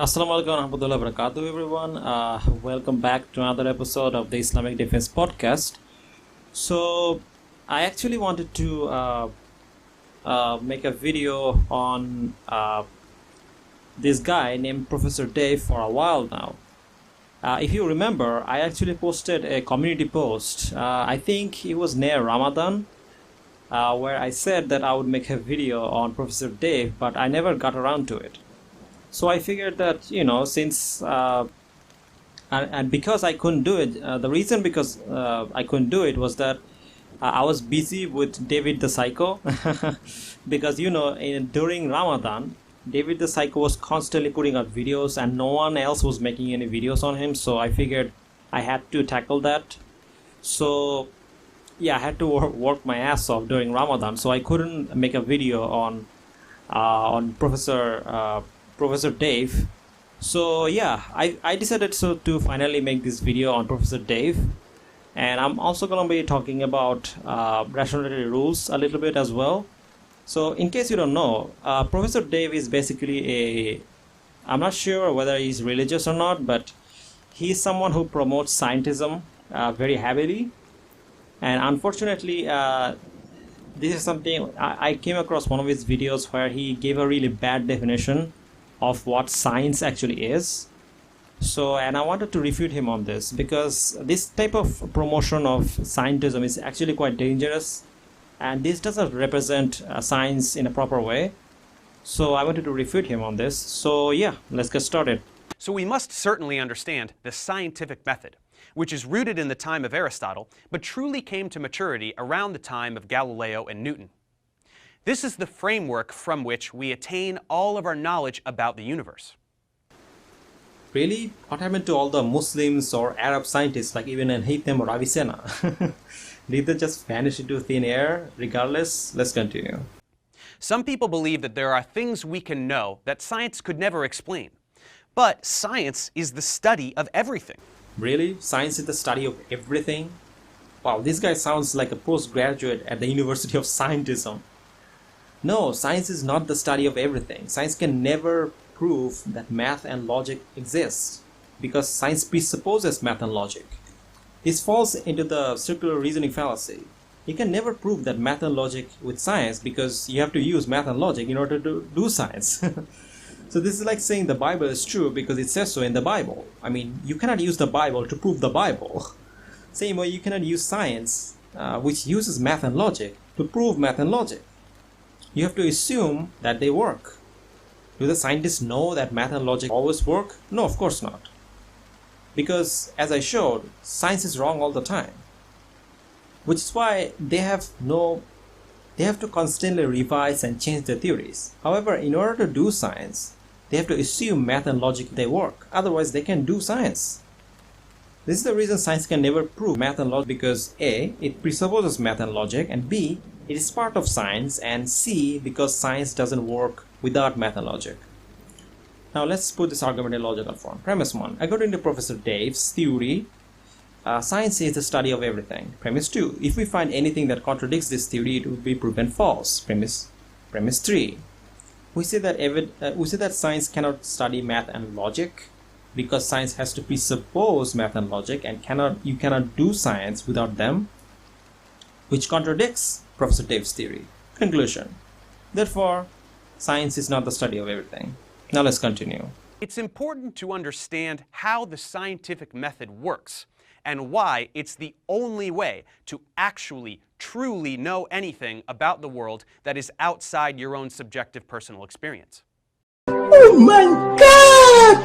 Assalamualaikum warahmatullahi wabarakatuh, everyone. Welcome back to another episode of the Islamic Defense Podcast. So, I actually wanted to make a video on this guy named Professor Dave for a while now. If you remember, I actually posted a community post. I think it was near Ramadan, where I said that I would make a video on Professor Dave, but I never got around to it. So I figured that, since and because I couldn't do it, the reason because I couldn't do it was that I was busy with David the Psycho. Because during Ramadan, David the Psycho was constantly putting out videos and no one else was making any videos on him, so I figured I had to tackle that. So yeah, I had to work my ass off during Ramadan, so I couldn't make a video on Professor Dave. So yeah, I decided to finally make this video on Professor Dave, and I'm also going to be talking about rationality rules a little bit as well. So in case you don't know, Professor Dave is basically I'm not sure whether he's religious or not, but he's someone who promotes scientism very heavily. And unfortunately, this is something I came across one of his videos where he gave a really bad definition of what science actually is. So, and I wanted to refute him on this, because this type of promotion of scientism is actually quite dangerous, and this doesn't represent science in a proper way. So I wanted to refute him on this. So yeah, let's get started. So we must certainly understand the scientific method, which is rooted in the time of Aristotle, but truly came to maturity around the time of Galileo and Newton. This is the framework from which we attain all of our knowledge about the universe. Really? What happened to all the Muslims or Arab scientists like Ibn al-Haytham or Avicenna? Did they just vanish into thin air? Regardless, let's continue. Some people believe that there are things we can know that science could never explain. But science is the study of everything. Really? Science is the study of everything? Wow, this guy sounds like a postgraduate at the University of Scientism. No, science is not the study of everything. Science can never prove that math and logic exist, because science presupposes math and logic. This falls into the circular reasoning fallacy. You can never prove that math and logic with science, because you have to use math and logic in order to do science. So this is like saying the Bible is true because it says so in the Bible. I mean, you cannot use the Bible to prove the Bible. Same way you cannot use science, which uses math and logic, to prove math and logic. You have to assume that they work. Do the scientists know that math and logic always work? No, of course not. Because, as I showed, science is wrong all the time. Which is why they have to constantly revise and change their theories. However, in order to do science, they have to assume math and logic they work. Otherwise, they can't do science. This is the reason science can never prove math and logic, because A, it presupposes math and logic, and B, it is part of science, and C, because science doesn't work without math and logic. Now let's put this argument in logical form. Premise 1. According to Professor Dave's theory, science is the study of everything. Premise 2. If we find anything that contradicts this theory, it will be proven false. Premise 3. We say that science cannot study math and logic, because science has to presuppose math and logic, and you cannot do science without them, which contradicts Professor Dave's theory. Conclusion. Therefore, science is not the study of everything. Now let's continue. It's important to understand how the scientific method works, and why it's the only way to actually, truly know anything about the world that is outside your own subjective personal experience. Oh my God!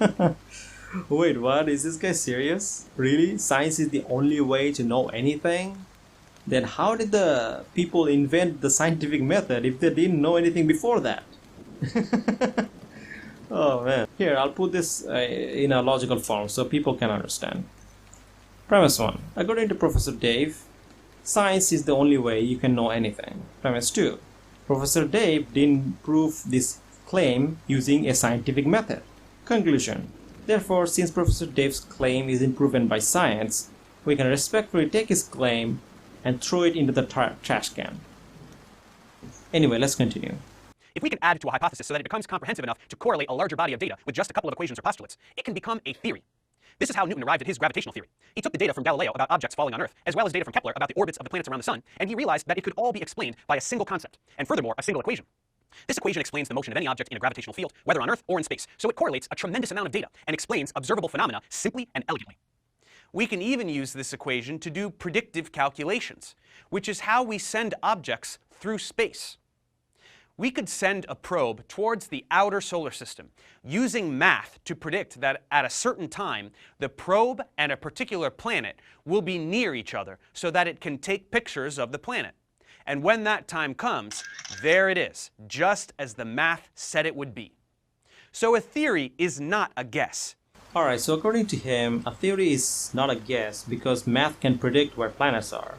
Wow! Wait, what? Is this guy serious? Really? Science is the only way to know anything? Then how did the people invent the scientific method if they didn't know anything before that? Oh man. Here, I'll put this in a logical form so people can understand. Premise 1. According to Professor Dave, Science is the only way you can know anything. Premise 2. Professor Dave didn't prove this claim using a scientific method. Conclusion. Therefore, since Professor Dave's claim isn't proven by science, we can respectfully take his claim and throw it into the trash can. Anyway, let's continue. If we can add it to a hypothesis so that it becomes comprehensive enough to correlate a larger body of data with just a couple of equations or postulates, it can become a theory. This is how Newton arrived at his gravitational theory. He took the data from Galileo about objects falling on Earth, as well as data from Kepler about the orbits of the planets around the Sun, and he realized that it could all be explained by a single concept, and furthermore, a single equation. This equation explains the motion of any object in a gravitational field, whether on Earth or in space, so it correlates a tremendous amount of data and explains observable phenomena simply and elegantly. We can even use this equation to do predictive calculations, which is how we send objects through space. We could send a probe towards the outer solar system using math to predict that at a certain time, the probe and a particular planet will be near each other so that it can take pictures of the planet. And when that time comes, there it is, just as the math said it would be. So a theory is not a guess. Alright, so according to him, a theory is not a guess because math can predict where planets are.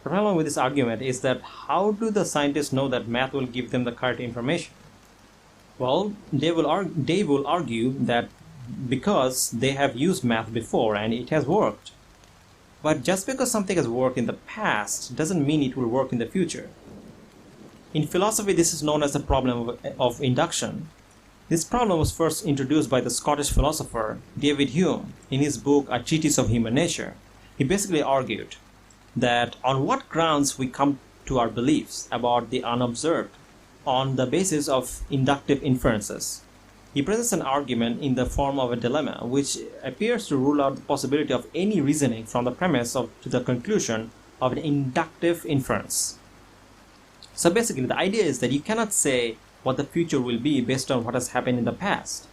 The problem with this argument is that how do the scientists know that math will give them the correct information? Well, Dave will argue that because they have used math before and it has worked. But just because something has worked in the past doesn't mean it will work in the future. In philosophy, this is known as the problem of induction. This problem was first introduced by the Scottish philosopher David Hume in his book A Treatise of Human Nature. He basically argued that on what grounds we come to our beliefs about the unobserved on the basis of inductive inferences. He presents an argument in the form of a dilemma which appears to rule out the possibility of any reasoning from the premise to the conclusion of an inductive inference. So basically the idea is that you cannot say what the future will be based on what has happened in the past.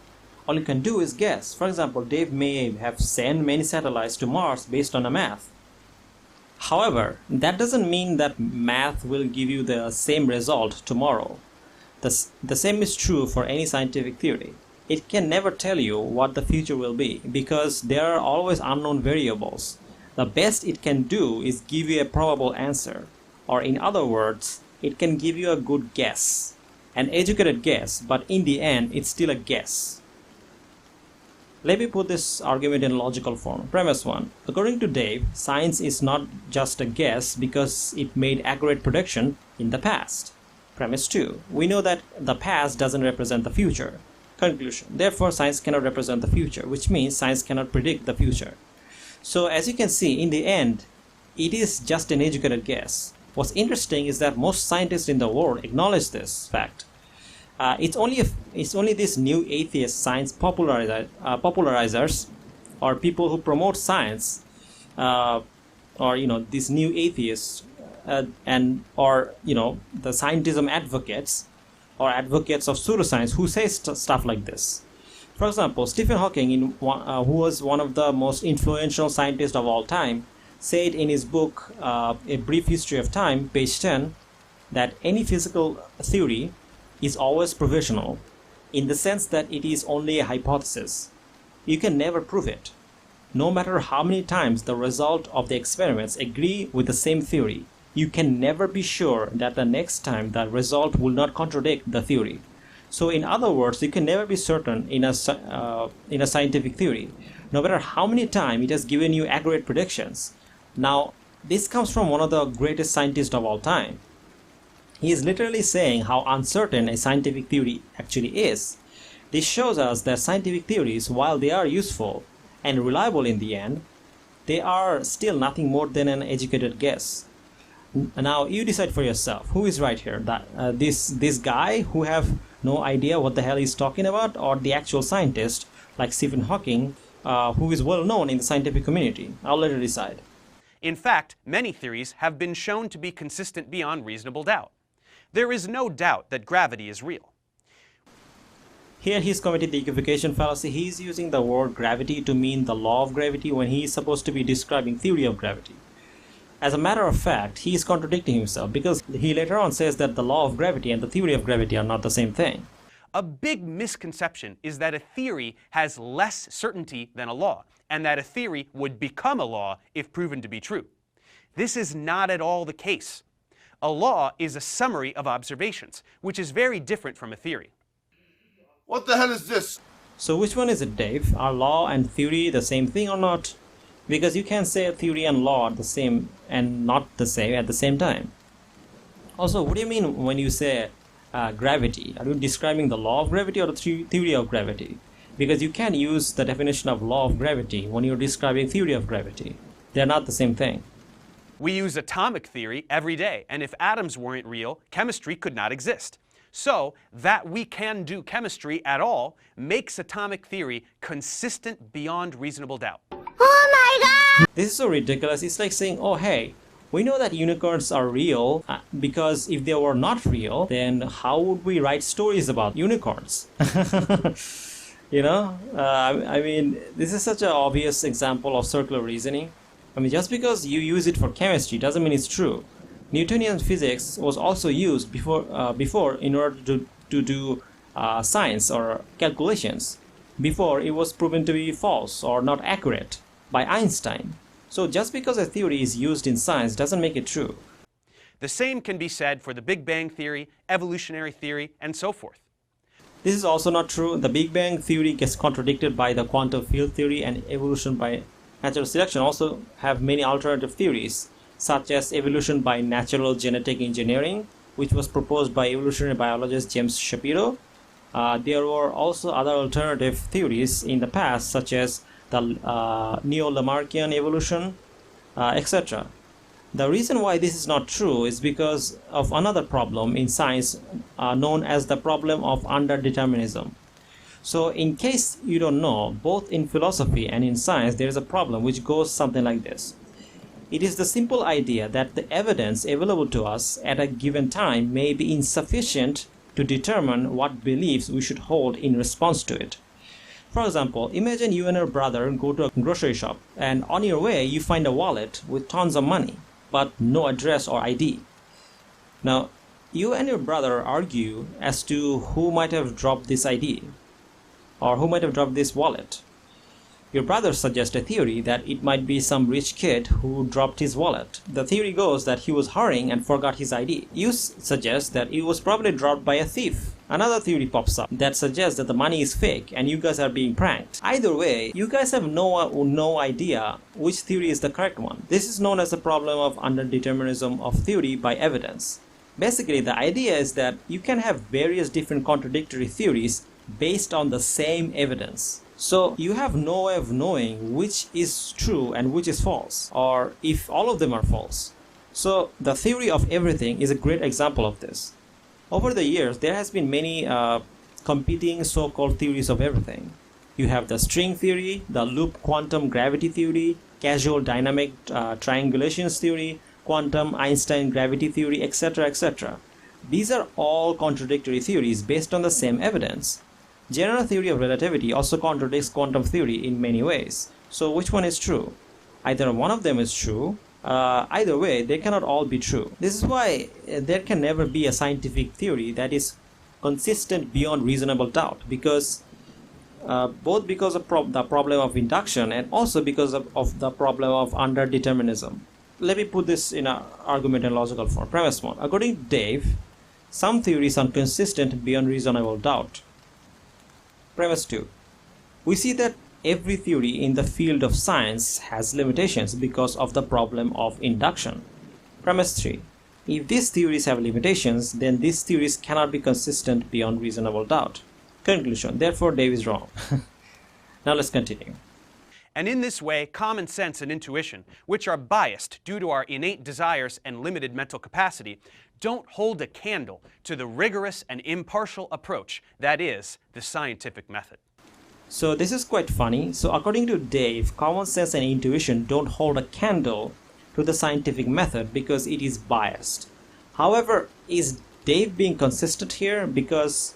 All you can do is guess. For example, Dave may have sent many satellites to Mars based on a math. However, that doesn't mean that math will give you the same result tomorrow. The same is true for any scientific theory. It can never tell you what the future will be because there are always unknown variables. The best it can do is give you a probable answer, or in other words, it can give you a good guess, an educated guess, but in the end, it's still a guess. Let me put this argument in logical form. Premise 1. According to Dave, science is not just a guess because it made accurate prediction in the past. Premise 2. We know that the past doesn't represent the future. Conclusion. Therefore, science cannot represent the future, which means science cannot predict the future. So, as you can see, in the end, it is just an educated guess. What's interesting is that most scientists in the world acknowledge this fact. It's only these new atheist science popularizers or people who promote science, or these new atheists the scientism advocates or advocates of pseudoscience who say stuff like this. For example, Stephen Hawking, who was one of the most influential scientists of all time, said in his book A Brief History of Time, page 10, that any physical theory is always provisional, in the sense that it is only a hypothesis. You can never prove it. No matter how many times the result of the experiments agree with the same theory, you can never be sure that the next time the result will not contradict the theory. So in other words, you can never be certain in a scientific theory, no matter how many times it has given you accurate predictions. Now, this comes from one of the greatest scientists of all time. He is literally saying how uncertain a scientific theory actually is. This shows us that scientific theories, while they are useful and reliable in the end, they are still nothing more than an educated guess. Now you decide for yourself who is right here, that this guy who have no idea what the hell he's talking about, or the actual scientist like Stephen Hawking, who is well known in the scientific community. I'll let you decide. In fact, many theories have been shown to be consistent beyond reasonable doubt. There is no doubt that gravity is real. Here he's committing the equification fallacy. He's using the word gravity to mean the law of gravity when he is supposed to be describing theory of gravity. As a matter of fact, he is contradicting himself because he later on says that the law of gravity and the theory of gravity are not the same thing. A big misconception is that a theory has less certainty than a law, and that a theory would become a law if proven to be true. This is not at all the case. A law is a summary of observations, which is very different from a theory. What the hell is this? So which one is it, Dave? Are law and theory the same thing or not? Because you can't say theory and law are the same and not the same at the same time. Also, what do you mean when you say gravity? Are you describing the law of gravity or the theory of gravity? Because you can't use the definition of law of gravity when you're describing theory of gravity. They're not the same thing. We use atomic theory every day, and if atoms weren't real, chemistry could not exist. So, that we can do chemistry at all makes atomic theory consistent beyond reasonable doubt. This is so ridiculous. It's like saying, oh hey, we know that unicorns are real because if they were not real, then how would we write stories about unicorns? You know, I mean, this is such an obvious example of circular reasoning. I mean, just because you use it for chemistry doesn't mean it's true. Newtonian physics was also used before in order to do science or calculations. Before it was proven to be false or not accurate by Einstein. So just because a theory is used in science doesn't make it true. The same can be said for the Big Bang theory, evolutionary theory, and so forth. This is also not true. The Big Bang theory gets contradicted by the quantum field theory, and evolution by natural selection also have many alternative theories, such as evolution by natural genetic engineering, which was proposed by evolutionary biologist James Shapiro. There were also other alternative theories in the past, such as the Neo-Lamarckian evolution, etc. The reason why this is not true is because of another problem in science known as the problem of underdeterminism. So in case you don't know, both in philosophy and in science there is a problem which goes something like this. It is the simple idea that the evidence available to us at a given time may be insufficient to determine what beliefs we should hold in response to it. For example, imagine you and your brother go to a grocery shop, and on your way you find a wallet with tons of money, but no address or ID. Now, you and your brother argue as to who might have dropped this ID, or who might have dropped this wallet. Your brother suggests a theory that it might be some rich kid who dropped his wallet. The theory goes that he was hurrying and forgot his ID. You suggest that it was probably dropped by a thief. Another theory pops up that suggests that the money is fake and you guys are being pranked. Either way, you guys have no idea which theory is the correct one. This is known as the problem of underdeterminism of theory by evidence. Basically, the idea is that you can have various different contradictory theories based on the same evidence. So you have no way of knowing which is true and which is false, or if all of them are false. So the theory of everything is a great example of this. Over the years, there has been many competing so-called theories of everything. You have the string theory, the loop quantum gravity theory, causal dynamic triangulations theory, quantum Einstein gravity theory, etc., etc. These are all contradictory theories based on the same evidence. General theory of relativity also contradicts quantum theory in many ways. So which one is true? Either one of them is true. Either way, they cannot all be true. This is why there can never be a scientific theory that is consistent beyond reasonable doubt, because both because of the problem of induction and also because of the problem of underdeterminism. Let me put this in an argument and logical form. Premise 1. According to Dave, some theories are consistent beyond reasonable doubt. Premise 2. We see that every theory in the field of science has limitations because of the problem of induction. Premise 3. If these theories have limitations, then these theories cannot be consistent beyond reasonable doubt. Conclusion. Therefore, Dave is wrong. Now let's continue. And in this way, common sense and intuition, which are biased due to our innate desires and limited mental capacity, don't hold a candle to the rigorous and impartial approach that is the scientific method. So this is quite funny. So according to Dave, common sense and intuition don't hold a candle to the scientific method because it is biased. However, is Dave being consistent here? Because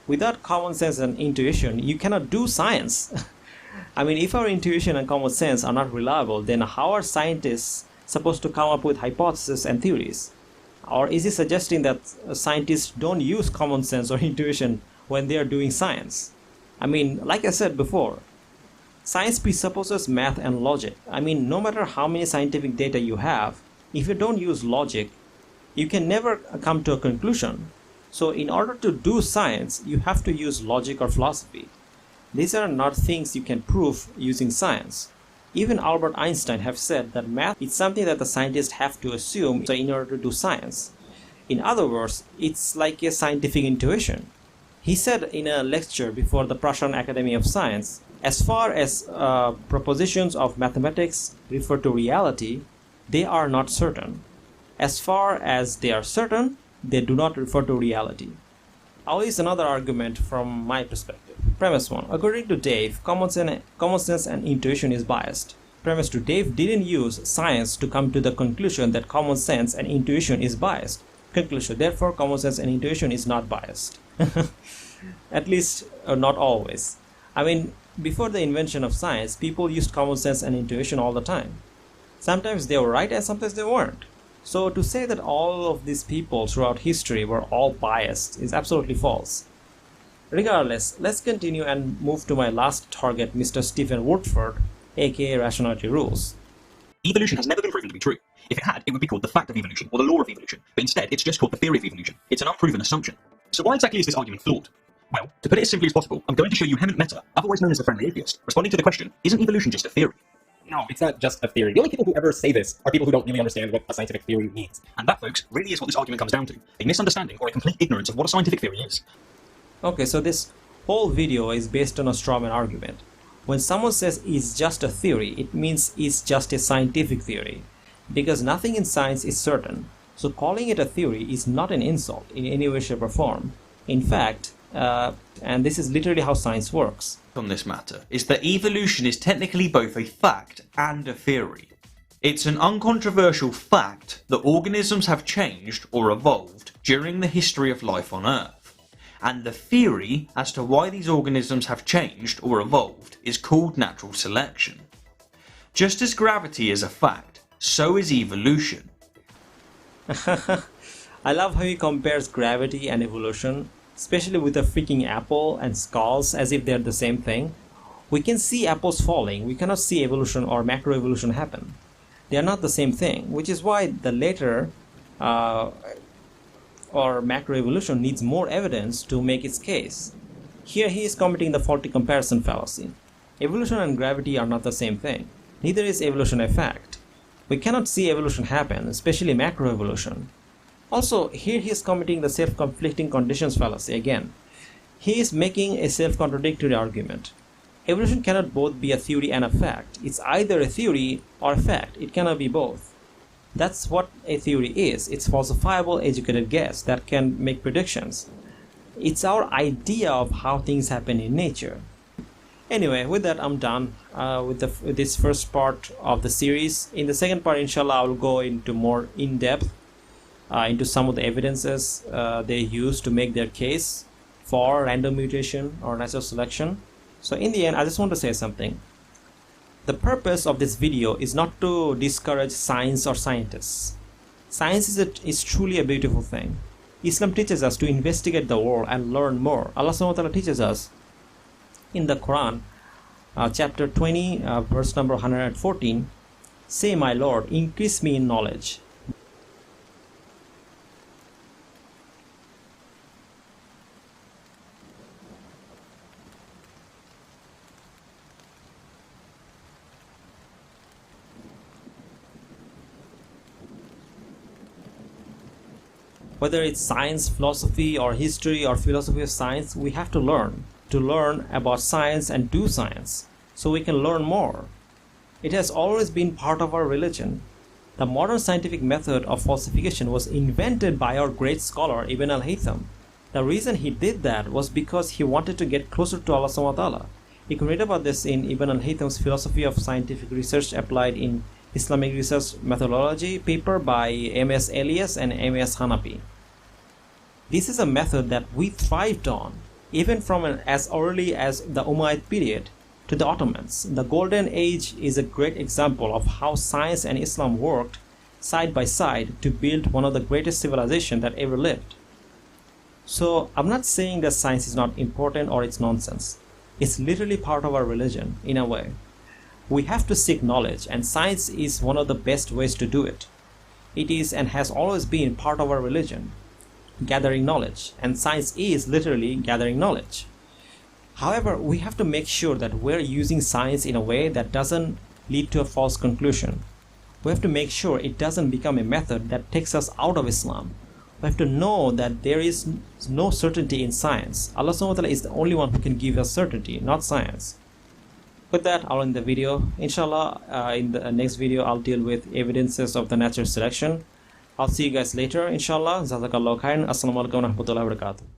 without common sense and intuition, you cannot do science. I mean, if our intuition and common sense are not reliable, then how are scientists supposed to come up with hypotheses and theories? Or is he suggesting that scientists don't use common sense or intuition when they are doing science? I mean, like I said before, science presupposes math and logic. I mean, no matter how many scientific data you have, If you don't use logic, you can never come to a conclusion. So in order to do science, you have to use logic or philosophy. These are not things you can prove using science. Even Albert Einstein have said that math is something that the scientists have to assume in order to do science. In other words, it's like a scientific intuition. He said in a lecture before the Prussian Academy of Science, as far as propositions of mathematics refer to reality, they are not certain. As far as they are certain, they do not refer to reality. I'll use another argument from my perspective. Premise 1. According to Dave, common sense and intuition is biased. Premise 2. Dave didn't use science to come to the conclusion that common sense and intuition is biased. Conclusion. Therefore, common sense and intuition is not biased. At least, not always. I mean, before the invention of science, people used common sense and intuition all the time. Sometimes they were right and sometimes they weren't. So to say that all of these people throughout history were all biased is absolutely false. Regardless, let's continue and move to my last target, Mr. Steve Woodford, aka Rationality Rules. Evolution has never been proven to be true. If it had, it would be called the fact of evolution or the law of evolution, but instead it's just called the theory of evolution. It's an unproven assumption. So why exactly is this argument flawed? Well, to put it as simply as possible, I'm going to show you Hemant Mehta, otherwise known as the friendly atheist, responding to the question, isn't evolution just a theory? No, it's not just a theory. The only people who ever say this are people who don't really understand what a scientific theory means. And that, folks, really is what this argument comes down to. A misunderstanding or a complete ignorance of what a scientific theory is. Okay, so this whole video is based on a strawman argument. When someone says it's just a theory, it means it's just a scientific theory. Because nothing in science is certain. So calling it a theory is not an insult in any way, shape or form. In fact, and this is literally how science works. On this matter is that evolution is technically both a fact and a theory. It's an uncontroversial fact that organisms have changed or evolved during the history of life on Earth, and the theory as to why these organisms have changed or evolved is called natural selection. Just as gravity is a fact, so is evolution. I love how he compares gravity and evolution, especially with a freaking apple and skulls as if they're the same thing. We can see apples falling, we cannot see evolution or macroevolution happen. They are not the same thing, which is why the later or macroevolution needs more evidence to make its case. Here he is committing the faulty comparison fallacy. Evolution and gravity are not the same thing. Neither is evolution a fact. We cannot see evolution happen, especially macroevolution. Also, here he is committing the self-conflicting conditions fallacy again. He is making a self-contradictory argument. Evolution cannot both be a theory and a fact. It's either a theory or a fact. It cannot be both. That's what a theory is. It's falsifiable, educated guess that can make predictions. It's our idea of how things happen in nature. Anyway, with that, I'm done with this first part of the series. In the second part, inshallah, I will go into more in-depth into some of the evidences they use to make their case for random mutation or natural selection. So in the end, I just want to say something. The purpose of this video is not to discourage science or scientists. Science is truly a beautiful thing. Islam teaches us to investigate the world and learn more. Allah subhanahu wa ta'ala teaches us in the Quran, chapter 20, verse number 114, "Say, my Lord, increase me in knowledge." Whether it's science, philosophy, or history, or philosophy of science, we have to learn about science and do science so we can learn more. It has always been part of our religion. The modern scientific method of falsification was invented by our great scholar Ibn al-Haytham. The reason he did that was because he wanted to get closer to Allah subhanahu wa ta'ala. You can read about this in Ibn al-Haytham's Philosophy of Scientific Research Applied in Islamic Research Methodology paper by M.S. Elias and M.S. Hanapi. This is a method that we thrived on, even from as early as the Umayyad period to the Ottomans. The Golden Age is a great example of how science and Islam worked side by side to build one of the greatest civilizations that ever lived. So I'm not saying that science is not important or it's nonsense. It's literally part of our religion, in a way. We have to seek knowledge, and science is one of the best ways to do it. it is and has always been part of our religion, gathering knowledge, and science is literally gathering knowledge. However, we have to make sure that we're using science in a way that doesn't lead to a false conclusion. We have to make sure it doesn't become a method that takes us out of Islam. We have to know that there is no certainty in science. Allah subhanahu wa ta'ala is the only one who can give us certainty, not science. With that, I'll end the video. Inshallah, in the next video, I'll deal with evidences of the natural selection. I'll see you guys later, inshallah. Jazakallah khairan. Assalamu alaikum wa rahmatullahi wa barakatuh.